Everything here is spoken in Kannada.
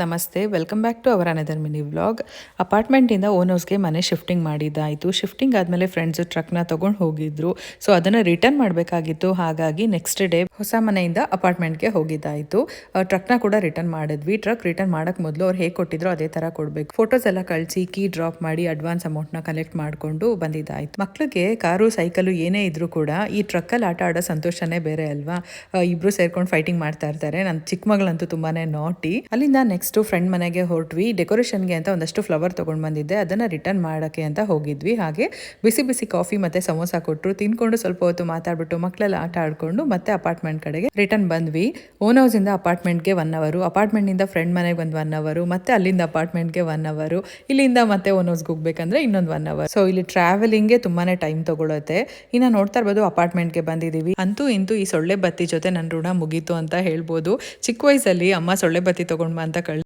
ನಮಸ್ತೆ, welcome back to our another mini vlog. ಅಪಾರ್ಟ್ಮೆಂಟಿಂದ ಓನ್ ಹೌಸ್ಗೆ ಮನೆ ಶಿಫ್ಟಿಂಗ್ ಮಾಡಿದ್ದಾಯಿತು. ಶಿಫ್ಟಿಂಗ್ ಆದಮೇಲೆ ಫ್ರೆಂಡ್ಸು ಟ್ರಕ್ನ ತೊಗೊಂಡು ಹೋಗಿದ್ರು. ಸೊ ಅದನ್ನು ರಿಟರ್ನ್ ಮಾಡಬೇಕಾಗಿತ್ತು. ಹಾಗಾಗಿ ನೆಕ್ಸ್ಟ್ ಡೇ ಹೊಸ ಮನೆಯಿಂದ ಅಪಾರ್ಟ್ಮೆಂಟ್ಗೆ ಹೋಗಿದ್ದಾಯಿತು. ಟ್ರಕ್ನ ಕೂಡ ರಿಟರ್ನ್ ಮಾಡಿದ್ವಿ. ಟ್ರಕ್ ರಿಟರ್ನ್ ಮಾಡೋಕ್ಕೆ ಮೊದಲು ಅವ್ರು ಹೇಗೆ ಕೊಟ್ಟಿದ್ರು ಅದೇ ಥರ ಕೊಡಬೇಕು. ಫೋಟೋಸ್ ಎಲ್ಲ ಕಳಿಸಿ ಕೀ ಡ್ರಾಪ್ ಮಾಡಿ ಅಡ್ವಾನ್ಸ್ ಅಮೌಂಟ್ನ ಕಲೆಕ್ಟ್ ಮಾಡಿಕೊಂಡು ಬಂದಿದ್ದಾಯಿತು. ಮಕ್ಕಳಿಗೆ ಕಾರು ಸೈಕಲು ಏನೇ ಇದ್ರೂ ಕೂಡ ಈ ಟ್ರಕ್ಕಲ್ಲಿ ಆಟ ಆಡೋ ಸಂತೋಷನೇ ಬೇರೆ ಅಲ್ವಾ. ಇಬ್ರು ಸೇರ್ಕೊಂಡು ಫೈಟಿಂಗ್ ಮಾಡ್ತಾ ಇರ್ತಾರೆ. ನನ್ನ ಚಿಕ್ಕ ಮಗಳಂತೂ ತುಂಬಾನೇ ನಾಟಿ. ಅಲ್ಲಿಂದ ನೆಕ್ಸ್ಟ್ ಫ್ರೆಂಡ್ ಮನೆಗೆ ಹೊರಟ್ವಿ. ಡೆಕೋರೇಷನ್ಗೆ ಅಂತ ಒಂದಷ್ಟು ಫ್ಲವರ್ ತೊಗೊಂಡು ಬಂದಿದ್ದೆ, ಅದನ್ನು ರಿಟರ್ನ್ ಮಾಡೋಕ್ಕೆ ಅಂತ ಹೋಗಿದ್ವಿ. ಹಾಗೆ ಬಿಸಿ ಬಿಸಿ ಕಾಫಿ ಮತ್ತು ಸಮೋಸ ಕೊಟ್ಟರು. ತಿನ್ಕೊಂಡು ಸ್ವಲ್ಪ ಹೊತ್ತು ಮಾತಾಡ್ಬಿಟ್ಟು ಮಕ್ಕಳೆಲ್ಲ ಆಟ ಆಡ್ಕೊಂಡು ಮತ್ತೆ ಅಪಾರ್ಟ್ಮೆಂಟ್ ಕಡೆಗೆ ರಿಟರ್ನ್ ಬಂದ್ವಿ. ಓನ್ ಹೌಸಿಂದ ಅಪಾರ್ಟ್ಮೆಂಟ್ಗೆ 1 ಅವರ್, ಅಪಾರ್ಟ್ಮೆಂಟಿಂದ ಫ್ರೆಂಡ್ ಮನೆಗೆ ಒಂದು 1 ಅವರ್, ಮತ್ತೆ ಅಲ್ಲಿಂದ ಅಪಾರ್ಟ್ಮೆಂಟ್ಗೆ 1 ಅವರ್, ಇಲ್ಲಿಂದ ಮತ್ತೆ ಓನ್ ಹೌಸ್ಗೆ ಹೋಗ್ಬೇಕಂದ್ರೆ ಇನ್ನೊಂದು 1 ಅವರ್. ಸೊ ಇಲ್ಲಿ ಟ್ರಾವೆಲಿಂಗ್ಗೆ ತುಂಬಾನೇ ಟೈಮ್ ತಗೊಳುತ್ತೆ. ಇನ್ನು ನೋಡ್ತಾ ಇರ್ಬೋದು ಅಪಾರ್ಟ್ಮೆಂಟ್ಗೆ ಬಂದಿದ್ದೀವಿ. ಅಂತೂ ಇಂತೂ ಈ ಸೊಳ್ಳೆ ಬತ್ತಿ ಜೊತೆ ನನ್ನ ಋಣ ಮುಗೀತು ಅಂತ ಹೇಳ್ಬೋದು. ಚಿಕ್ಕ ವಯಸ್ಸಲ್ಲಿ ಅಮ್ಮ ಸೊಳ್ಳೆ ಬತ್ತಿ ತೊಗೊಂಡು ಅಂತ